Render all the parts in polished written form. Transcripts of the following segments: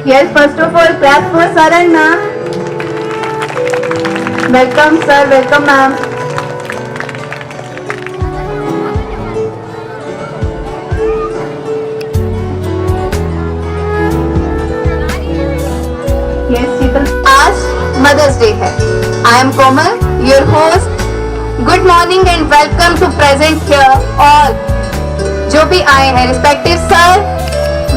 Yes, first of all, clap for sir and ma'am. Welcome sir, welcome ma'am. Yes, Sheetal. आज Mother's Day है. I am Komal, your host. Good morning and welcome to present here all. जो भी आए हैं, respective sir,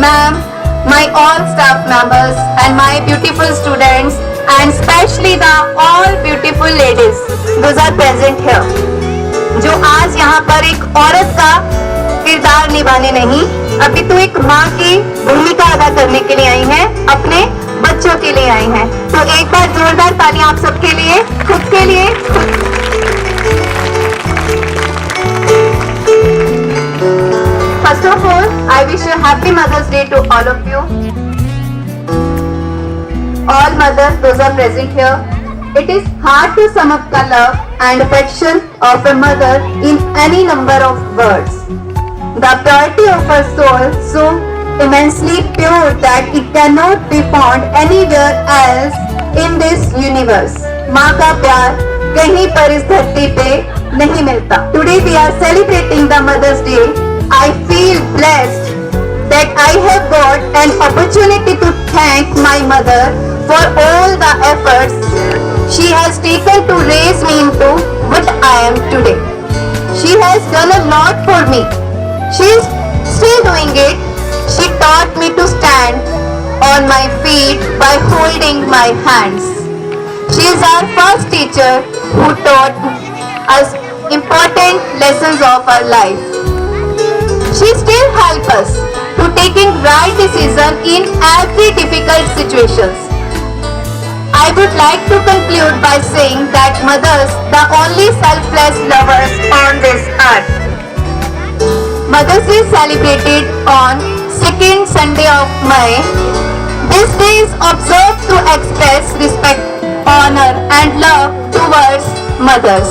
ma'am, my all staff members and my beautiful students and specially the all beautiful ladies those are present here, जो आज यहाँ पर एक औरत का किरदार निभाने नहीं, अभी तो एक माँ की भूमिका अदा करने के लिए आई हैं, अपने बच्चों के लिए आई हैं. तो एक बार जोरदार तालियां आप सबके लिए, खुद के लिए. First of all, I wish a happy Mother's Day to all of you. All mothers, those are present here. It is hard to sum up the love and affection of a mother in any number of words. The purity of her soul so immensely pure that it cannot be found anywhere else in this universe. माँ का प्यार कहीं पर इस धरती पे नहीं मिलता. Today we are celebrating the Mother's Day. I feel blessed that I have got an opportunity to thank my mother for all the efforts she has taken to raise me into what I am today. She has done a lot for me. She is still doing it. She taught me to stand on my feet by holding my hands. She is our first teacher who taught us important lessons of our life. She still helps us to taking right decision in every difficult situations. I would like to conclude by saying that mothers, the only selfless lovers on this earth. Mother's Day is celebrated on second Sunday of May. This day is observed to express respect, honor and love towards mothers.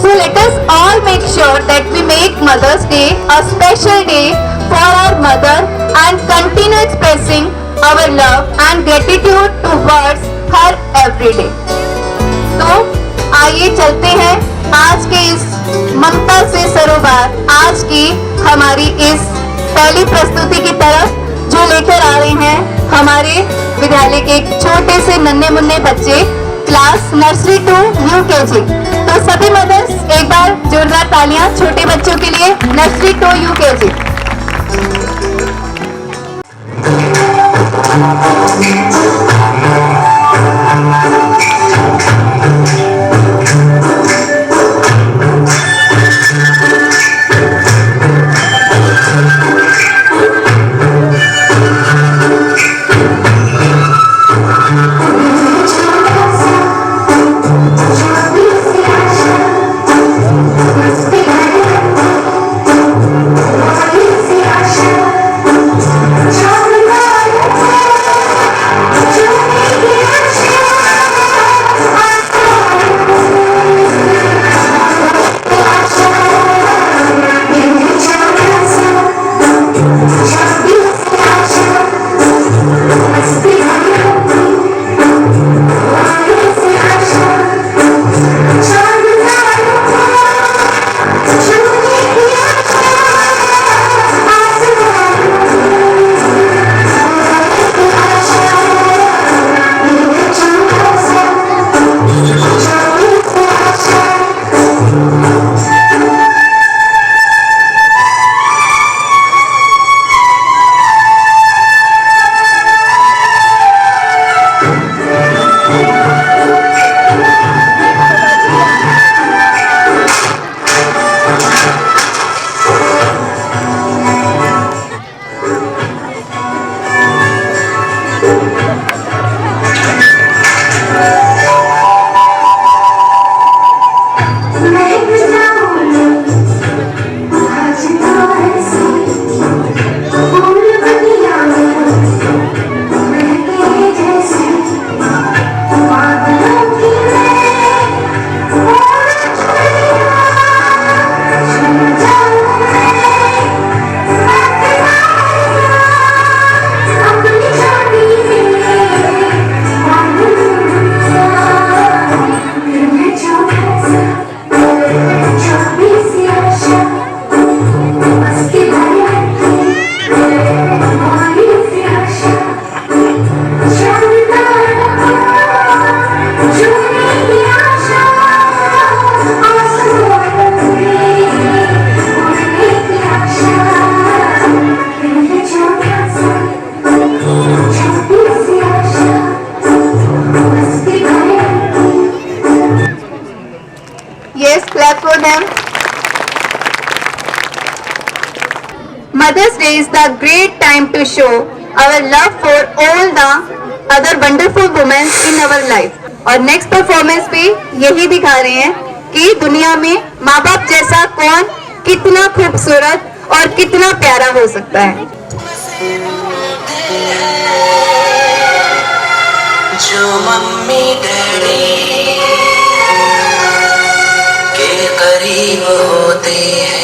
So let us all make sure that we make Mother's Day a special day for our mother and continue expressing our love and gratitude towards her every day. तो आइए चलते हैं आज के इस ममता से सरोवर, आज की हमारी इस पहली प्रस्तुति की तरफ, जो लेकर आ रहे हैं हमारे विद्यालय के एक छोटे से नन्हे मुन्ने बच्चे, क्लास नर्सरी टू यूकेजी. तो सभी मदर्स एक बार जोरदार तालियां छोटे बच्चों के लिए, nursery to UKG. Yes, clap for them. Mother's Day is the great time to show our love for all the other wonderful women in our life. और नेक्स्ट परफॉर्मेंस पे यही दिखा रहे हैं कि दुनिया में माँ बाप जैसा कौन कितना खूबसूरत और कितना प्यारा हो सकता है। जो मम्मी डैडी के करीब होते हैं,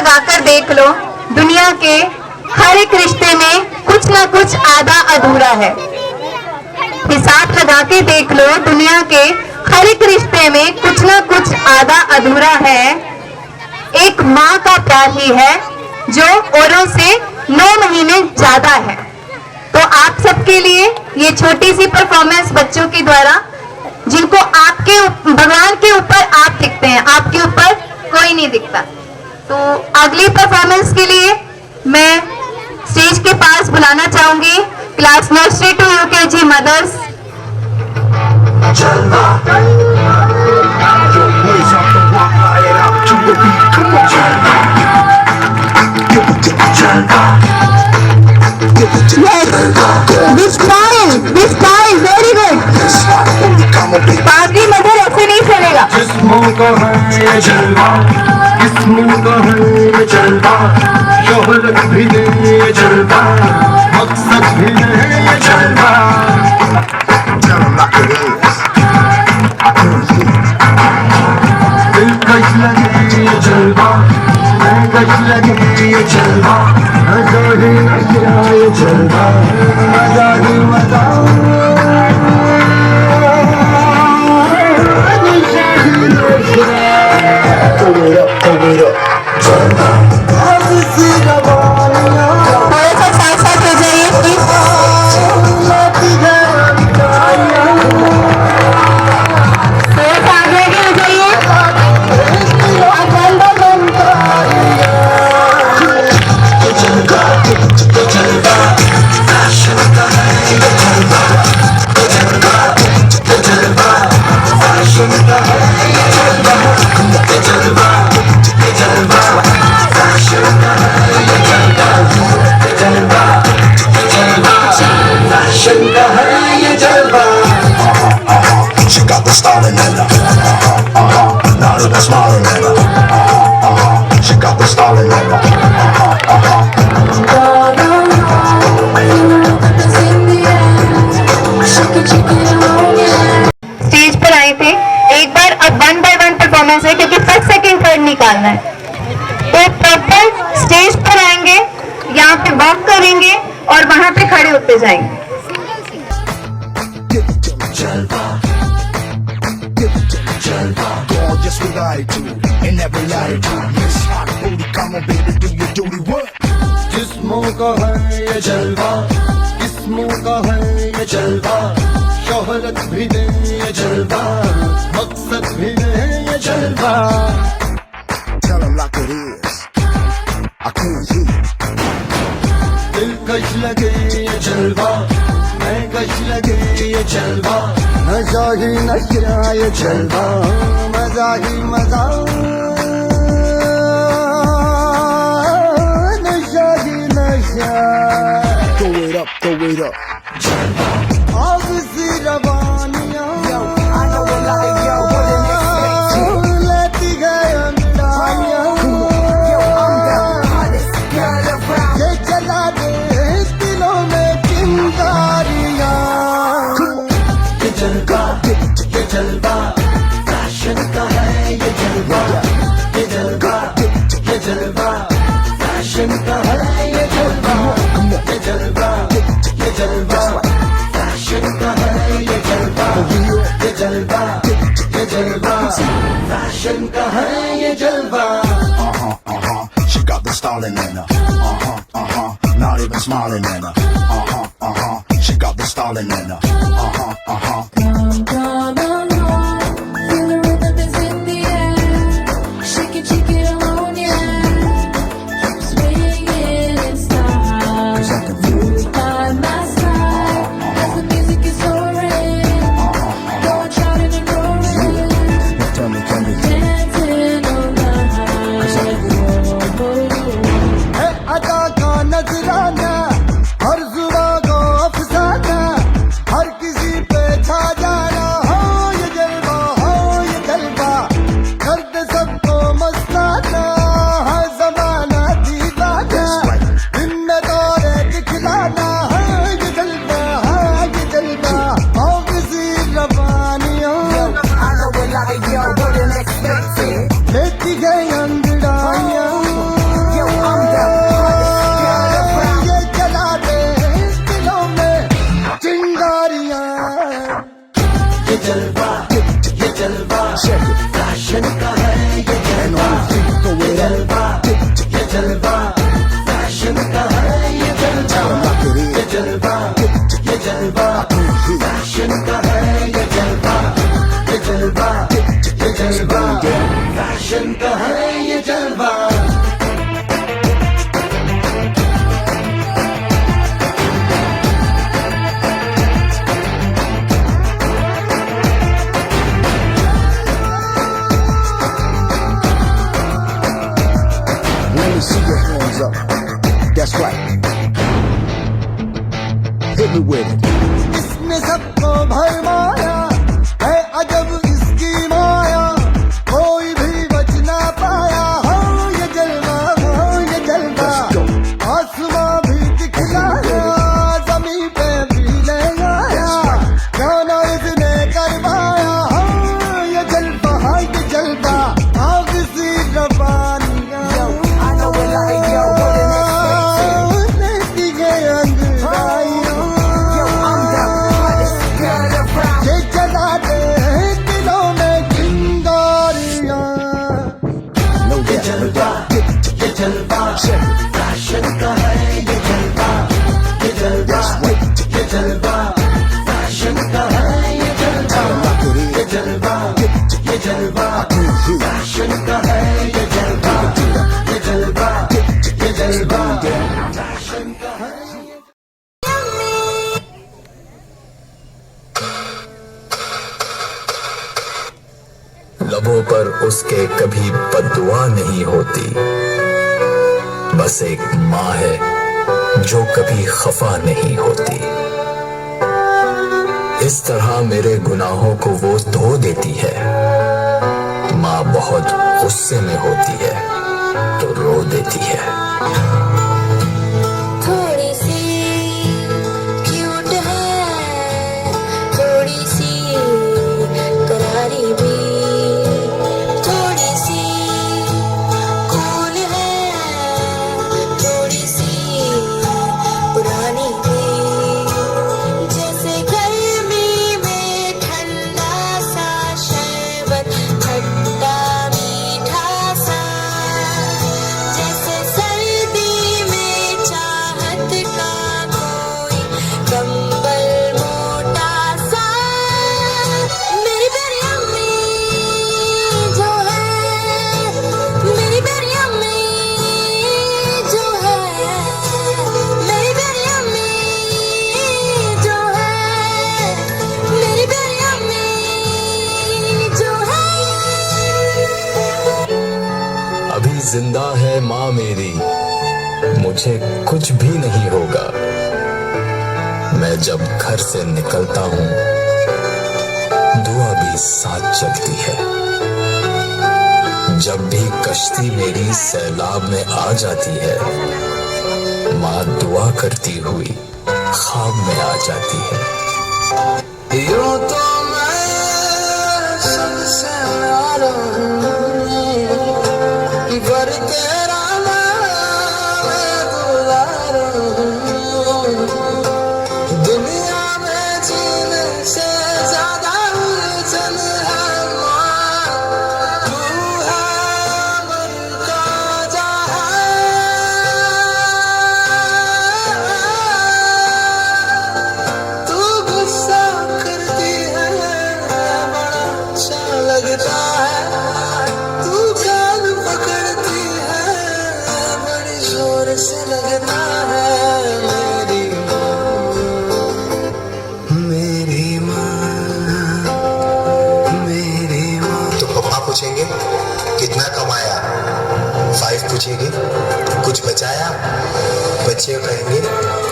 लगाकर देख लो, दुनिया के हर एक रिश्ते में कुछ ना कुछ आधा अधूरा है। हिसाब लगा के देख लो, दुनिया के हर एक रिश्ते में कुछ ना कुछ आधा अधूरा है। एक माँ का प्यार ही है जो औरों से 9 महीने ज्यादा है। तो आप सबके लिए ये छोटी सी परफॉर्मेंस बच्चों के द्वारा, जिनको आपके भगवान के ऊपर आप दिखते हैं, आपके ऊपर कोई नहीं दिखता। तो अगली परफॉर्मेंस के लिए मैं स्टेज के पास बुलाना चाहूंगी class nursery to UKG mothers. Very good. पागली मदर ऐसे नहीं चलेगा। जिस्मों का है ये जलवा, जिस्मों का है ये जलवा, शोहरत भी दे ये जलवा, मकसद भी है ये जलवा। Tell 'em like it is. दिलकश लगे ये जलवा, महकश लगे ये जलवा, मजा ही नशा ये जलवा, मजा ही मजा। थोड़ा सा साथ साथ हो जाइए प्लीज। थोड़ा सा आगे आगे हो जाइए। She got the styling in her. Not even smiling in her. She got the styling in her. Stage पर आए थे, एक बार अब 1 by 1 परफॉर्मेंस है क्योंकि फर्स्ट सेकंड थर्ड निकालना है। तो प्रॉपर स्टेज पर आएंगे, यहाँ पे वॉक करेंगे और वहां पे खड़े होते जाएंगे। Gorgeous with attitude and every attitude. Miss Hot Booty, come on baby, do your duty. What? जिस्मों का है ये जलवा, किस्मों का है ये जलवा, शोहरत भी दे ये जलवा, मकसद भी दे ये जलवा। Tell 'em like it is. I can't see. दिलकश लगे ये जलवा, महकश लगे ये जलवा, नशा ही नशा ये जलवा, मजा ही मजा, नशा ही नशा। Throw it up, throw it up. आग सी रवानियां, लेती गए अंगड़ाइयां, ये चला दे दिलों में चिंगारियां। ये जलवा, ये जलवा, फैशन का है ये जलवा, ये जलवा, ये जलवा, फैशन का है ये जलवा, ये जलवा, ये जलवा, फैशन का है ये जलवा, ये जलवा, ये जलवा, फैशन का है ये जलवा। She got the styling in her. Not even smiling in her. She got the styling in her. Come on, feel the rhythm is in the air. Shake it alone, yeah. Keep swinging in style. You by my side as the music is soaring. Going shouting and roaring, Tell me. dancing all night. है अदा का नजराना, हर जुबा को अफसाना, हर किसी पे छा जाना। हो ये जलवा, हो ये जलवा, कर दे सबको मस्ताना, है जमाना दीवाना, दिन में दौरे दिखलाना। है ये जलवा, है ये जलवा, हो किसी रवानियों, लेती गई अंगड़ाइयां। जलवा Let me see your hands up. That's right. Hit me with it. इसने सबको भरमाया है अजब इसकी माया कोई भी बच ना पाया हो ये जलवा आसमां भी दिखलाया जमीन पे भी ले आया गाना इसने करवाया हो ये जलवा आग सी रवानियां ये जला दे दिलों में चिंगारियां ये जलवा फैशन का है ये जलवा फैशन का है ये जलवा फैशन का है ये जलवा फैशन का है लबों पर उसके कभी बद्दुआ नहीं होती, बस एक माँ है जो कभी खफा नहीं होती। इस तरह मेरे गुनाहों को वो धो देती है। माँ बहुत गुस्से में होती है तो रो देती है। थोड़ी सी क्यूट है, थोड़ी सी करारी भी, थोड़ी सी कूल है, थोड़ी सी पुरानी भी। जैसे गर्मी में ठंडा सा शरबत, खट्टा मीठा सा, जैसे सर्दी में चाहत का कोई कंबल मोटा सा। मेरी प्यारी अम्मी जो है, मेरी प्यारी अम्मी जो है, मेरी प्यारी अम्मी जो है, मेरी प्यारी अम्मी जो है। अभी जिंदा है माँ मेरी, मुझे कुछ भी नहीं होगा। मैं जब घर से निकलता हूँ दुआ भी साथ चलती है। जब भी कश्ती मेरी सैलाब में आ जाती है, माँ दुआ करती हुई ख्वाब में आ जाती है। यूं तो मैं सबसे न्यारा हूँ, पर तेरा नाम दुलारा हूँ। दुनिया में जीने से ज्यादा उलझन है माँ, तू है मन का जहां। तू गुस्सा करती है बड़ा अच्छा लगता है, तू कान पकड़ती है बड़ी जोर से लगता है। मेरी माँ तो पप्पा पूछेंगे कितना कमाया, 5 पूछेगी कुछ बचाया, बच्चे कहेंगे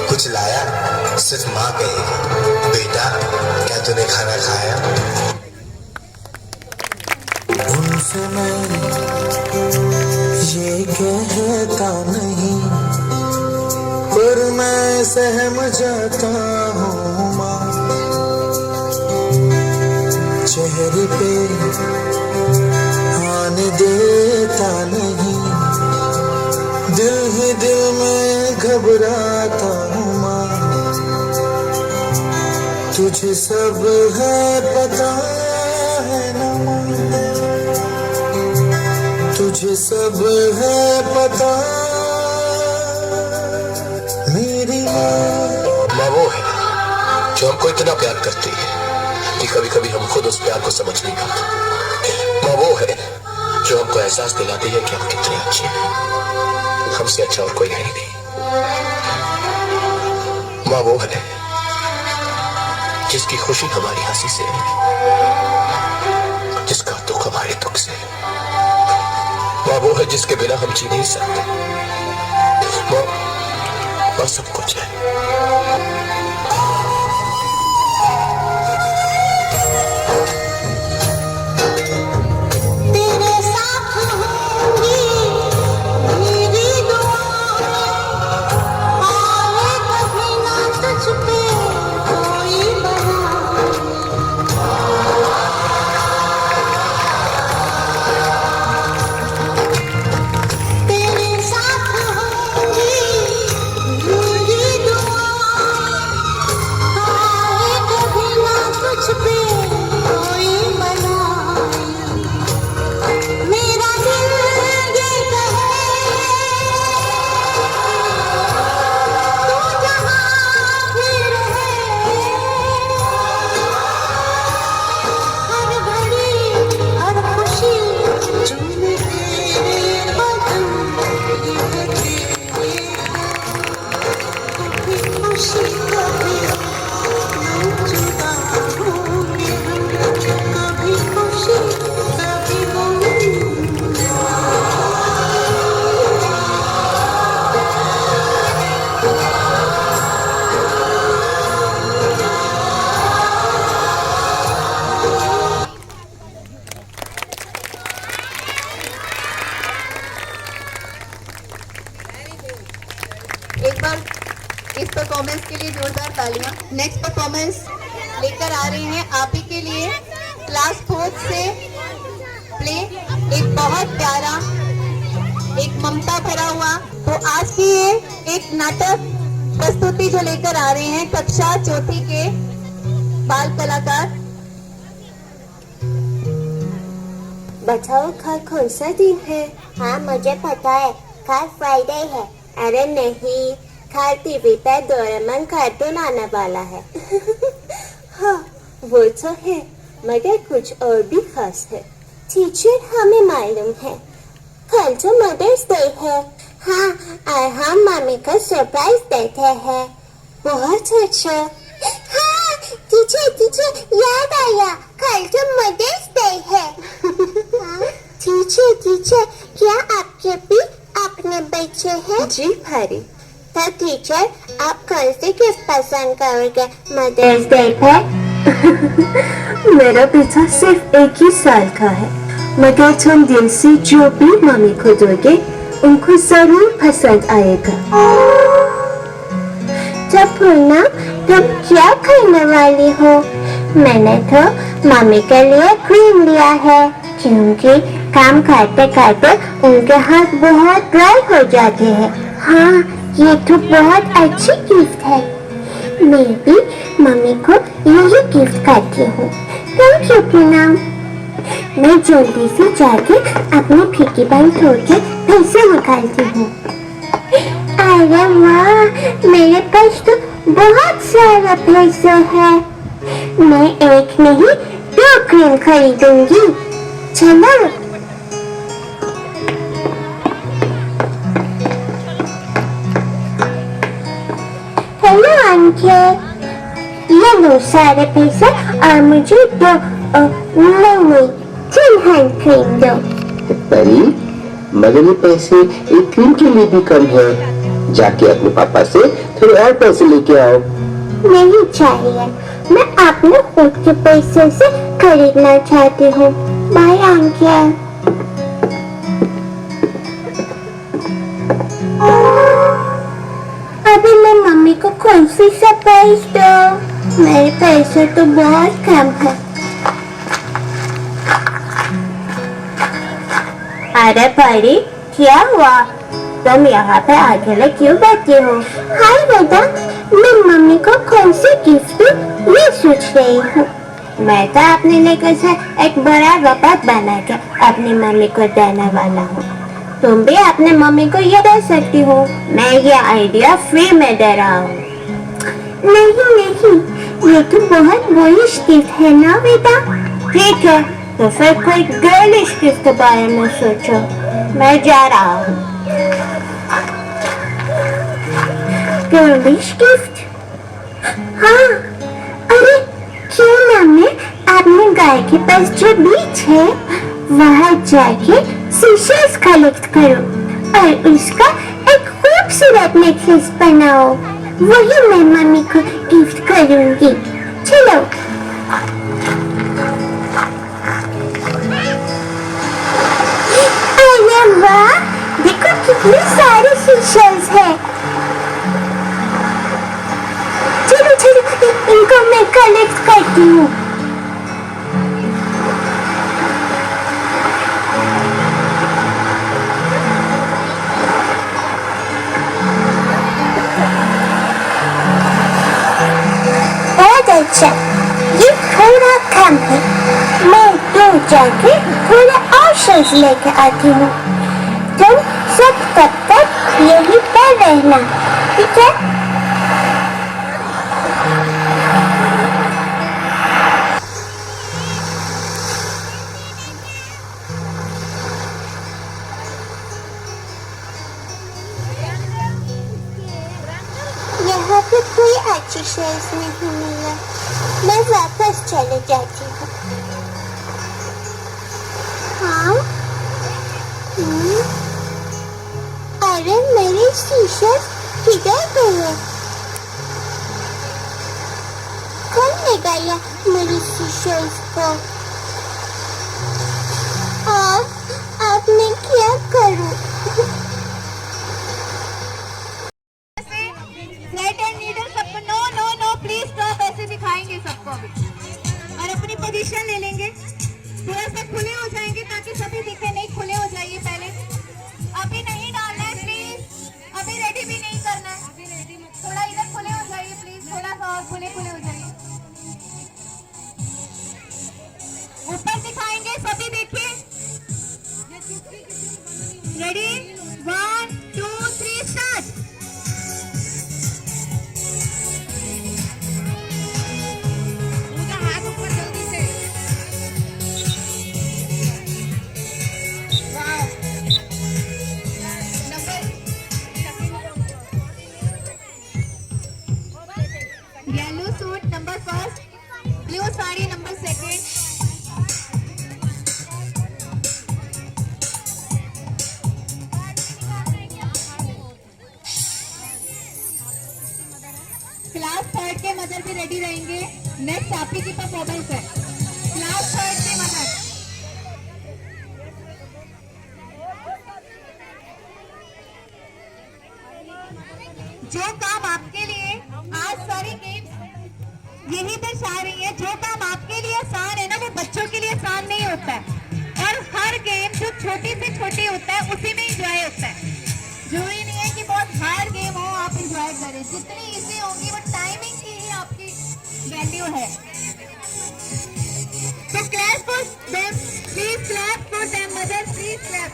कुछ लाया, सिर्फ माँ कहेगी बेटा क्या तूने खाना खाया। उनसे मैं ये कहता नहीं, पर मैं सहम जाता हूँ माँ। चेहरे पे आने देता नहीं, दिल ही दिल में घबराता हूँ माँ। तुझे सब है पता है ना माँ, तुझे सब है पता मेरी माँ वो है जो हमको इतना प्यार करती है कि कभी कभी हम खुद उस प्यार को समझ नहीं पाते। माँ वो है जो आपको एहसास दिलाती है कि हम कितने अच्छे हैं। हमसे अच्छा और कोई है ही नहीं। माँ वो है जिसकी खुशी हमारी हंसी से है, जिसका दुख हमारे दुख से है। माँ वो है जिसके बिना हम जी नहीं सकते। माँ सब कुछ है। तेरे साथ होंगी मेरी दुआएं, आए कभी ना तुझ पे कोई बहाना। तेरे साथ होंगी मेरी दुआएं, आए कभी ना तुझ पे कोई बनाए। मेरा दिल ये कहे तू जहाँ भी रहे, हर घड़ी हर खुशी चूमे तेरे बदन, ये तेरे कभी खुशी कभी गम जुदा होंगे हम, कभी खुशी कभी गम। एक बार इस परफॉर्मेंस के लिए जोरदार तालियां। नेक्स्ट परफॉर्मेंस लेकर आ रहे हैं आप ही के लिए क्लास 4 से प्ले, एक बहुत प्यारा, एक ममता भरा हुआ। तो आज की ये एक नाटक प्रस्तुति जो लेकर आ रहे हैं कक्षा 4 के बाल कलाकार। बताओ कल कौन सा दिन है? हाँ मुझे पता है, कल फ्राइडे है। अरे नहीं, कल टीवी पे डोरेमोन कार्टून आने वाला है। हाँ वो तो है, मगर कुछ और भी खास है। टीचर हमें मालूम है, कल तो मदर्स डे है। हाँ और हम मम्मी को सरप्राइज देते हैं। बहुत अच्छा। हाँ टीचर याद आया, कल तो मदर्स डे है। टीचर क्या आपके भी अपने बच्चे हैं? जी भारी। तो टीचर आप कौन से गिफ्ट पसंद करोगे मदर्स डे पे? मेरा बेटा सिर्फ 1 ही साल का है, मगर तुम दिल से जो भी मम्मी को दोगे उनको जरूर पसंद आएगा। जब पूर्णा तुम क्या खाने वाली हो? मैंने तो मम्मी के लिए क्रीम लिया है, क्योंकि काम करते करते उनके हाथ बहुत ड्राई हो जाते हैं। हाँ ये तो बहुत अच्छी गिफ्ट है। मैं भी मम्मी को यही गिफ्ट करती हूँ। Thank you Poonam. मैं जल्दी से जाके अपनी पिग्गी बैंक तोड़ के पैसे निकालती हूँ। अरे वाह, मेरे पास तो बहुत सारा पैसा है। मैं एक नहीं 2 क्रीम खरीदूंगी। चलो। हेलो अंकल, ये लो सारे पैसे और मुझे 2 नहीं 3 हैंड क्रीम दो। परी, मगर ये पैसे एक क्रीम के लिए भी कम है। जाके अपने पापा से थोड़े और पैसे लेके आओ। नहीं चाहिए, मैं अपने खुद के पैसे से खरीदना चाहती हूँ। Bye uncle. अभी मैं मम्मी को कौन सी सरप्राइज दूँ? मेरे पैसे तो बहुत कम है। अरे परी, क्या हुआ? तुम यहाँ पे अकेले क्यों बैठी हो? हाय बेटा, मैं मम्मी को कौन सी गिफ्ट दूँ ये सोच रही हूँ। मैं तो अपने लिए से एक बड़ा रबड़ बना के अपनी मम्मी को देने वाला हूँ। तुम भी अपने मम्मी को ये दे सकती हो। मैं ये आइडिया फ्री में दे रहा हूँ। नहीं, ये तो बहुत बोरिश गिफ्ट है ना बेटा। ठीक है, तो फिर कोई गर्लिश गिफ्ट के बारे में सोचो। मैं जा रहा हूँ। Girlish gift? हाँ, अरे क्यों ना मैं अपने गाय के पास जो बीच है वहाँ जाके सीशेल्स कलेक्ट करूँ और उसका एक खूबसूरत नेकलेस बनाओ। वही मैं मम्मी को गिफ्ट करूँगी। चलो। अरे वाह, देखो कितने सारे सीशेल्स हैं। चलो चलो, इनको मैं कलेक्ट करती हूँ। बहुत अच्छा, ये थोड़ा कम है। मैं तो जाके थोड़ा और शेल्स लेके आती हूँ। तुम सब तब तक यहीं पर रहना, ठीक है? यहाँ पे कोई अच्छी शेल्स नहीं मिला। मैं वापस चले जाती हूँ। हाँ? अरे मेरी शीशेस किधर गए? कौन ले गया मेरी शीशेस को? अब मैं क्या करूँ? फ्लैट एंड नीडल सबको no no no please stop. ऐसे दिखाएंगे सबको अभी और अपनी पोजीशन ले लेंगे। थोड़ा सा खुले हो जाएंगे ताकि सभी दिखे नहीं। खुले हो जाइए पहले। अभी नहीं डालना है प्लीज। अभी रेडी भी नहीं करना है। थोड़ा इधर खुले हो जाइए प्लीज। थोड़ा सा और खुले खुले हो जाइए। ऊपर दिखाएंगे सभी देखिए। Ready 1 2 3 start. Yellow suit number first, blue sari number second, class third के मदर भी रेडी रहेंगे। नेक्स्ट आपकी की परफॉर्मेंस है। क्लास थर्ड के मदर। जो काम आपके लिए आज सारी गेम्स यही दर्शा रही है। जो काम आपके लिए आसान है ना, वो बच्चों के लिए आसान नहीं होता है। और हर गेम जो छोटी से छोटी होता है उसी में एंजॉय होता है। जरूरी नहीं है कि बहुत हार्ड गेम हो आप एंजॉय करें। जितनी इजी होगी वो टाइमिंग की ही आपकी वैल्यू है। तो clap for them please, clap for them mother please clap.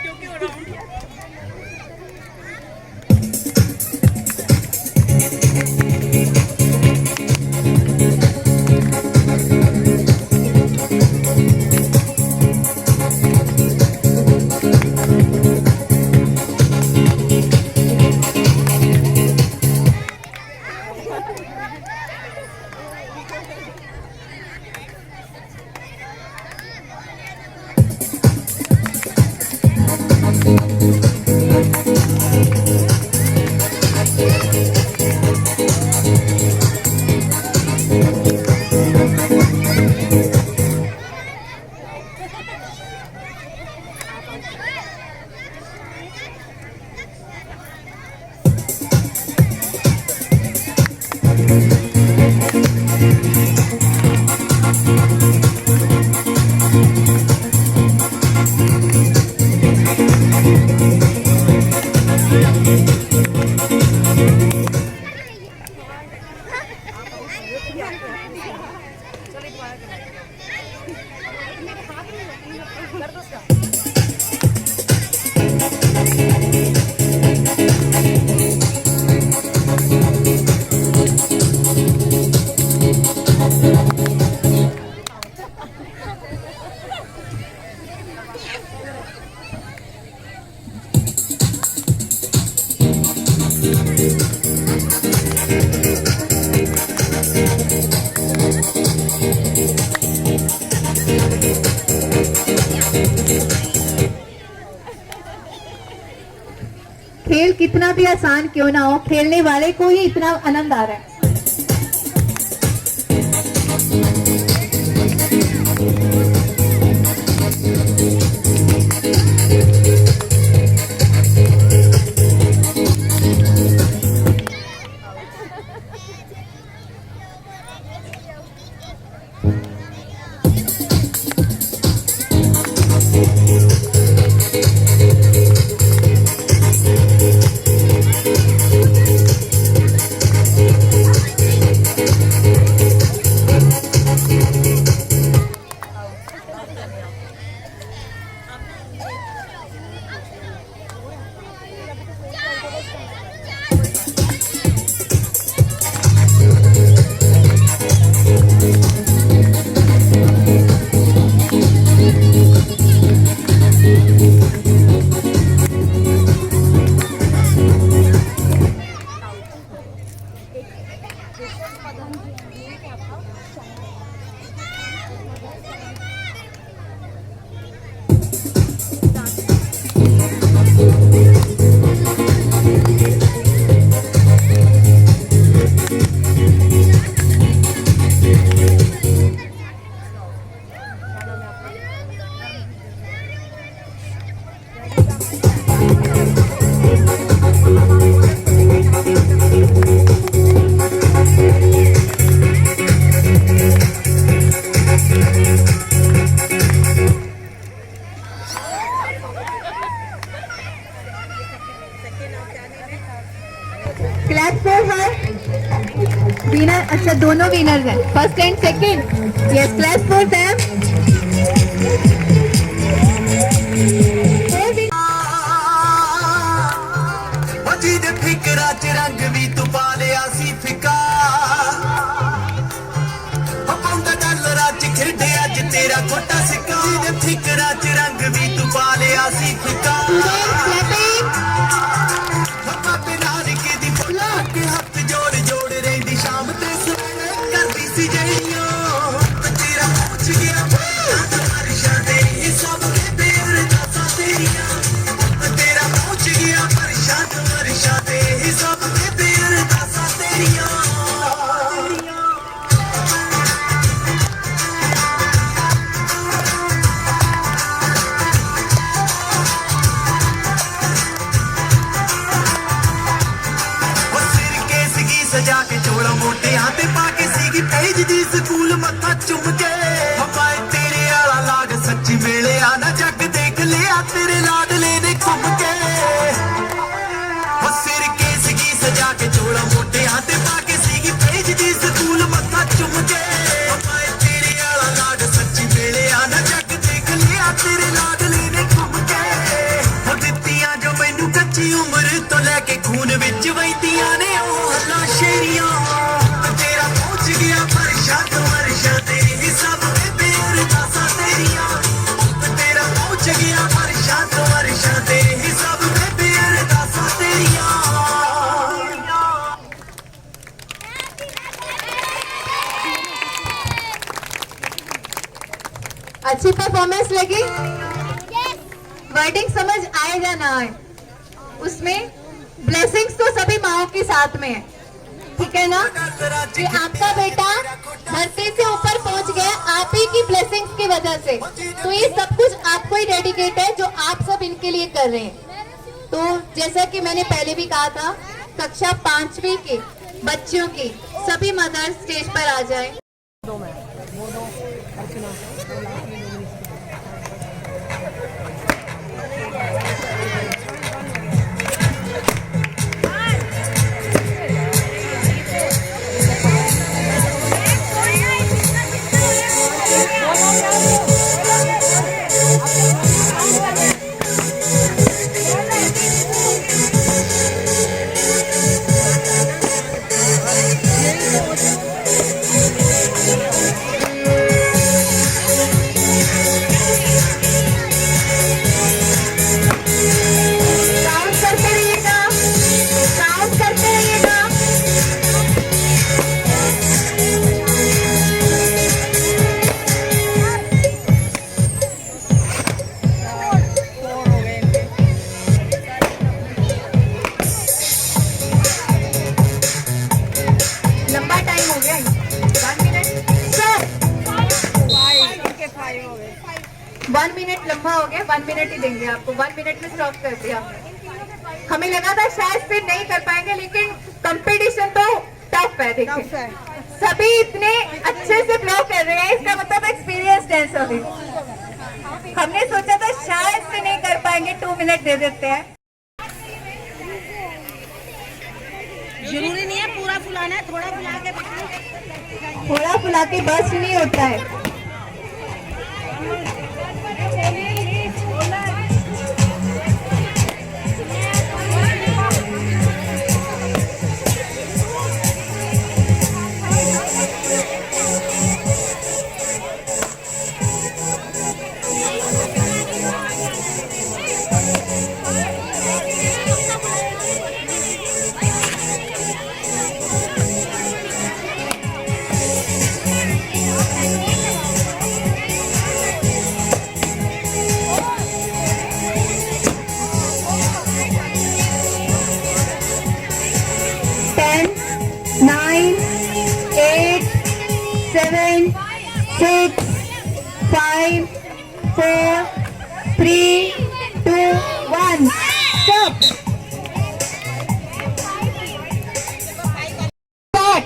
क्योंकि खेल कितना भी आसान क्यों ना हो, खेलने वाले को ही इतना आनंद आ रहा है। क्लास 4 है विनर। अच्छा, दोनों विनर्स हैं, first and second. Yes, class 4 Sam. ਜਿਹਦੇ ਫਿਕਰਾਂ ਚ ਰੰਗ ਵੀ ਤੂੰ ਪਾ ਲਿਆ ਸੀ ਫਿੱਕਾ ਪਾਉਂਦਾ ਡਾਲਰਾਂ ਚ ਖੇਡੇ ਅੱਜ ਤੇਰਾ ਖੋਟਾ ਸਿੱਕਾ ਜਿਹਦੇ ਫਿਕਰਾਂ ਚ ਰੰਗ ਵੀ ਤੂੰ ਪਾ ਲਿਆ ਸੀ ਫਿੱਕਾ ਬਾਬੇ ਨਾਨਕੇ ਦੀ ਫੁੱਲਾ ਕੇ ਹੱਥ ਜੋੜ ਜੋੜ ਰਹਿੰਦੀ ਸ਼ਾਮ ਤੇ ਸਵੇਰੇ ਕਰਦੀ ਸੀ ਜਿਹੜੀਆਂ ਤੇਰਾ ਪਹੁੰਚ ਗਿਆ ਬਾਰਿਸ਼ਾਂ ਦੇ ਸਭ ਦੇ ਪਿਆਰ ਦਾ ਤੇਰੀਆਂ ਤੇਰਾ ਪਹੁੰਚ ਗਿਆ ਬਾਰਿਸ਼ਾਂ ਤੇ ਸਭ ਦੇ ਪਿਆਰ ਦਾ ਤੇਰੀਆਂ सजा के चोड़ा मोटे हाथे पाके सीगी भेजदी स्कूल मत्था चुम के हमारे तेरे आला लाग सच्ची मेले आना जग देख लिया तेरे लाडले ने घूम के सिर के सीगी सजा के चोड़ा मोटे हाथे पाके सीगी भेजदी स्कूल मत्था चुम के हमारे तेरे आला लाग सच्ची मेले आना जग देख लिया तेरे लाडले ने घूम के दित्तियां जो मैनू कच्ची उम्र तो लेके खून विच वहिंदियां ने शेरियां तेरा पहुंच गया वर्षा तेरी सब में प्यार दासा तेरियां तेरा पहुंच गया वर्षा तेरी सब में प्यार दासा तेरियां। अच्छी परफॉर्मेंस लगी? वर्डिंग समझ आए या ना आए? उसमें ब्लेसिंग्स तो सभी माओ के साथ में है, ठीक है ना? कि आपका बेटा धरती से ऊपर पहुंच गया आप ही की ब्लेसिंग्स की वजह से, तो ये सब कुछ आपको ही डेडिकेट है जो आप सब इनके लिए कर रहे हैं। तो जैसा कि मैंने पहले भी कहा था, कक्षा 5वीं के बच्चों की सभी मदर स्टेज पर आ जाए। क्या टाइम हो गया? 1 मिनट सर, 1 मिनट लंबा हो गया, 1 मिनट ही देंगे आपको, 1 मिनट में स्टॉप कर दिया हमने। हमें लगा था शायद फिर नहीं कर पाएंगे, लेकिन कंपटीशन तो टफ है। देखिए सभी इतने अच्छे से फ्लो कर रहे हैं, इसका मतलब एक्सपीरियंस डांसर है। हमने सोचा था शायद से नहीं कर पाएंगे, 2 मिनट दे देते हैं। जरूरी नहीं है पूरा फुलाना है, थोड़ा फुला के बस नहीं होता है। Seven, 6, 5, 4, 3, 2, 1. Stop. Start.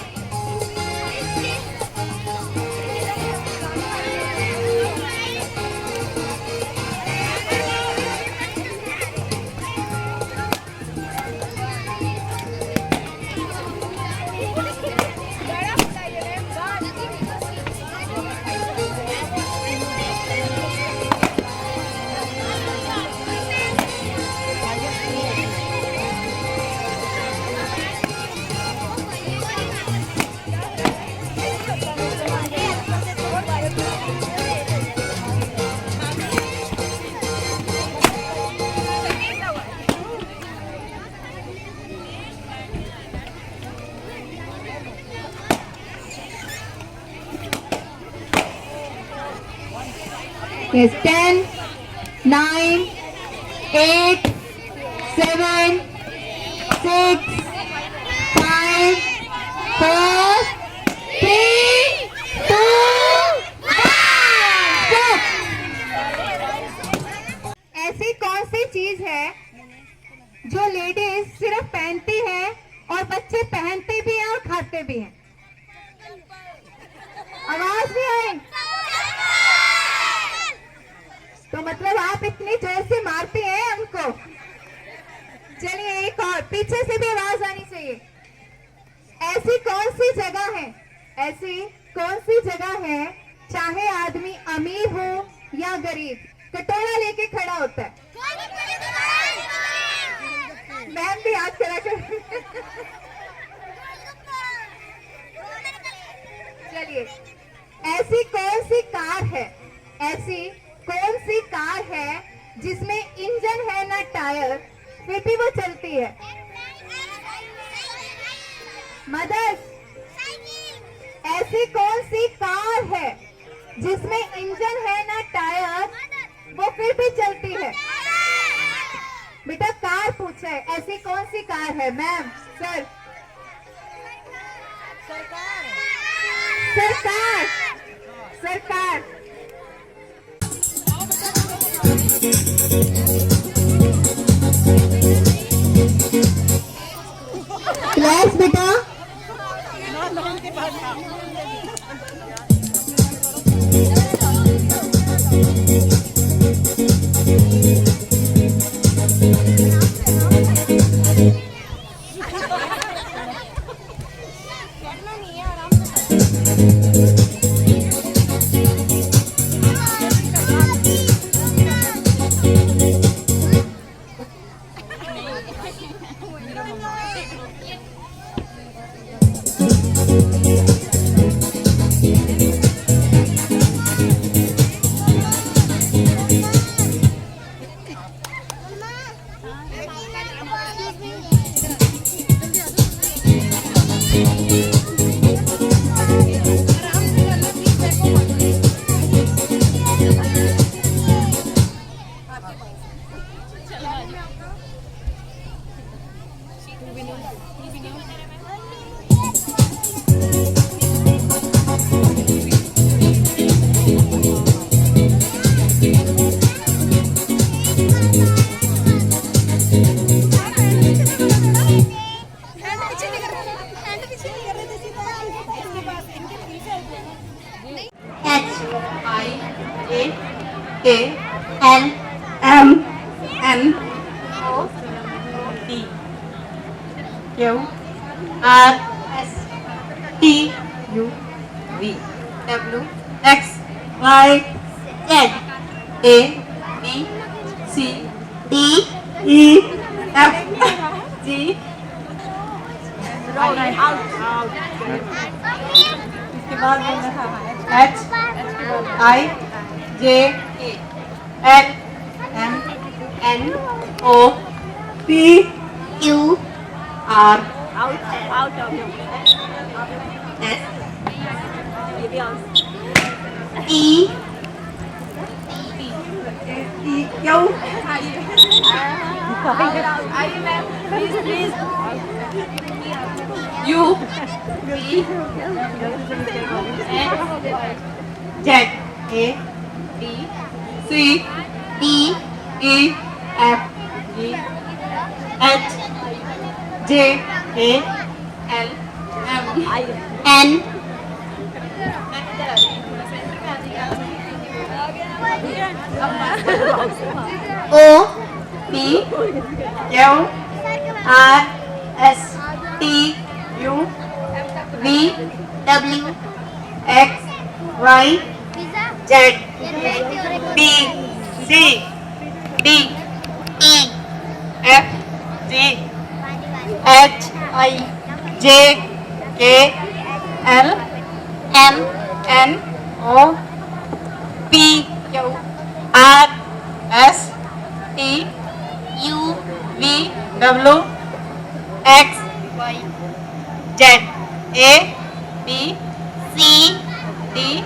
Yes, 10, 9, 8, 7, 6, 5, 4, 3, 2, 1. ऐसी कौन सी चीज है जो लेडीज सिर्फ पहनती है और बच्चे पहनते भी हैं और खाते भी हैं? आवाज भी आई तो मतलब आप इतनी जोर से मारते हैं हमको। चलिए एक और, पीछे से भी आवाज आनी चाहिए। ऐसी कौन सी जगह है, ऐसी कौन सी जगह है, चाहे आदमी अमीर हो या गरीब, कटोरा लेके खड़ा होता है? मैम भी हाथ खड़ा कर। चलिए, ऐसी कौन सी कार है, ऐसी कौन सी कार है जिसमें इंजन है ना टायर, फिर भी वो चलती है? मदर्स, ऐसी कौन सी कार है जिसमें इंजन है ना टायर, वो फिर भी चलती है? बेटा कार पूछा है, ऐसी कौन सी कार है? मैम, सर, सरकार, सरकार। क्लास बेटा, K L M N O P Q R S T U V W X Y Z A B C D E F G इसके बाद बोलना था H I J L M N O P Q R S T Q U V Z A B C D E F G H J K L M N O P Q R S T U V W X Y Z B C D E F G H I J K L M N O P Q R S T U V W X Y Z A B C D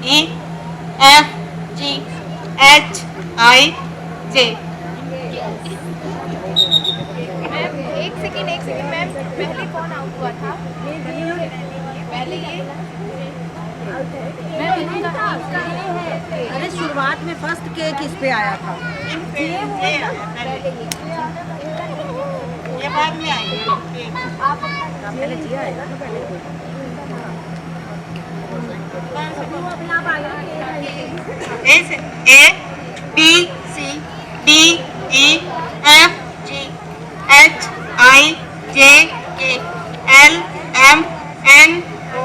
E F G H I J एक second ma'am पहले कौन out हुआ था पहले ये अरे शुरुआत में फर्स्ट के किस पे आया था ये बाद में आएगा पहले जी आएगा ना पहले A B C D E F G H I J K L M N O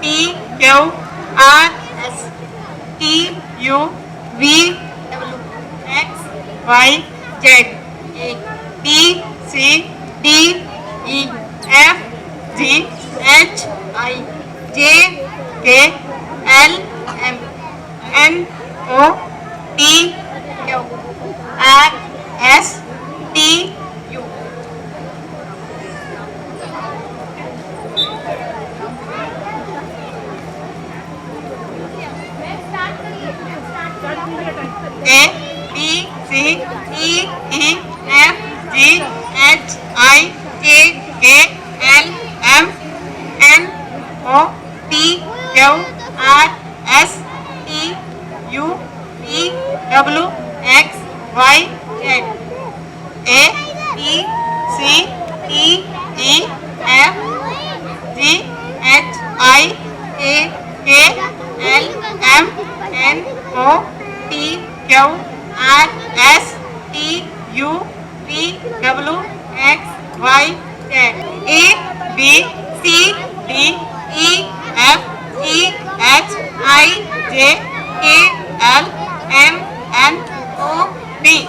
P Q R S T U V W X Y Z A B C D E F G H I J K L M N O P Q R S T U A B C E E F G H I J K L M N O P Q R S T U V W X Y Z A B C E E F G H I J K L M N O P Q R S T U V W X Y Z A B C D E F G H I J K L M N O P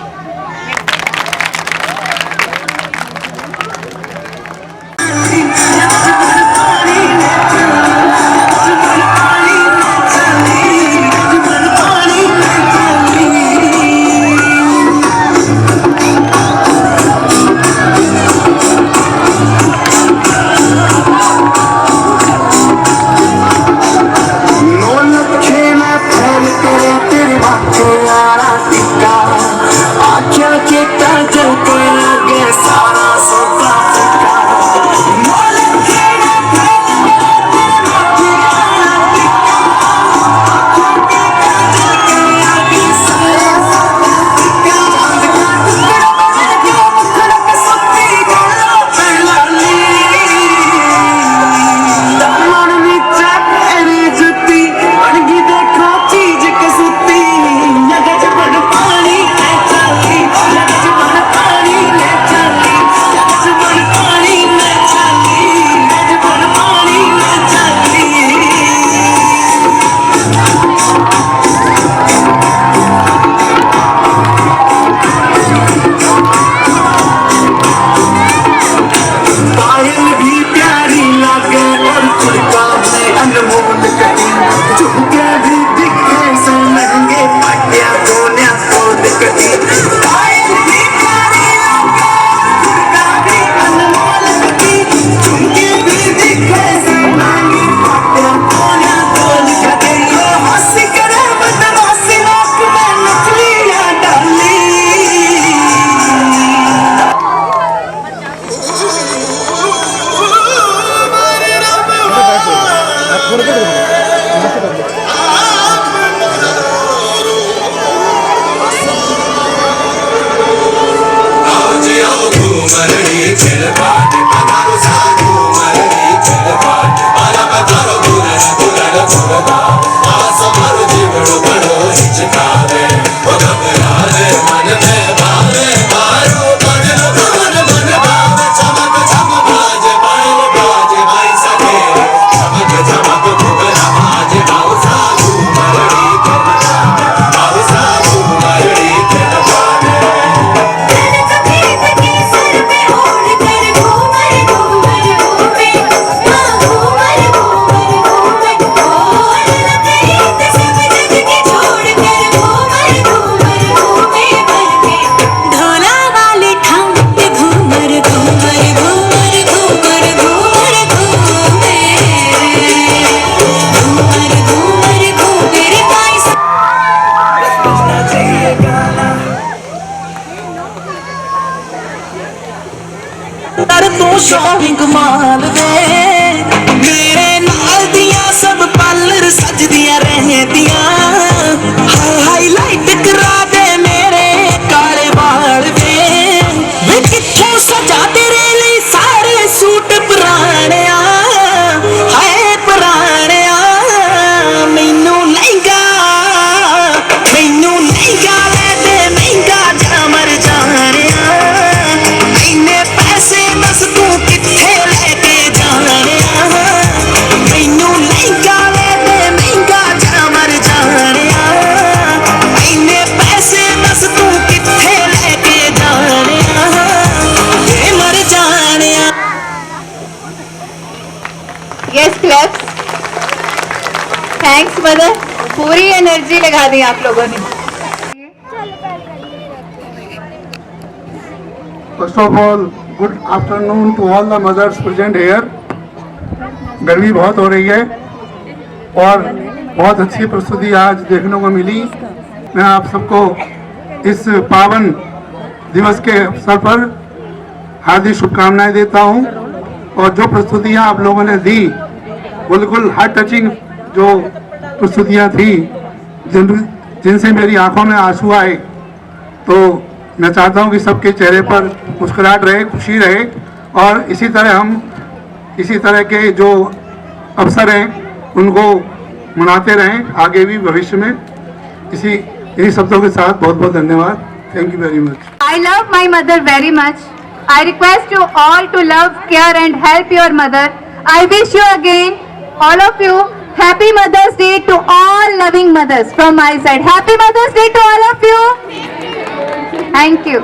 झुलदा आसमान जीवड़ बड़ो हिचकावे ओ घबरावे मन में भावे मारो बदल मन मन भावे चमक चम बाजे पायल बाजे भाई सके चमक चमक फुकरा बाजे आओ साधु मरड़ी के नचावे आओ साधु मरड़ी के नचावे तू शॉपिंग माल वे मेरे नाल दियां सब पार्लर सजदियां रहदियां हाईलाइट करा दे मेरे काले बाल वे कित्थों सजा तेरे लिए सारे सूट पुराने हाय पुराने मैनू लहंगा ले दे महंगा जा मर जाने इन्ने पैसे दस तू किथे लेके जाने मैनू लहंगा ले दे महंगा जा मर जाने इन्ने पैसे दस तू किथे लेके जाने ये मर जाने यस क्लैप्स। थैंक्स मदर, पूरी एनर्जी लगा दी आप लोगों ने। First of all, good afternoon to all the mothers present here. गर्मी बहुत हो रही है और बहुत अच्छी प्रस्तुति आज देखने को मिली। मैं आप सबको इस पावन दिवस के अवसर पर हार्दिक शुभकामनाएं देता हूं और जो प्रस्तुतियां आप लोगों ने दी बिल्कुल हार्ट टचिंग जो प्रस्तुतियां थी जिनसे मेरी आंखों में आंसू आए, तो मैं चाहता हूं कि सबके चेहरे पर मुस्कुराहट रहे, खुशी रहे और इसी तरह के जो अवसर हैं उनको मनाते रहें आगे भी भविष्य में। इन्हीं शब्दों के साथ बहुत बहुत धन्यवाद। Thank you very much. I love my mother very much. I request you all to love, care and help your mother. I wish you again, all of you, Happy Mother's Day to all loving mothers from my side. Happy Mother's Day to all of you. Thank you.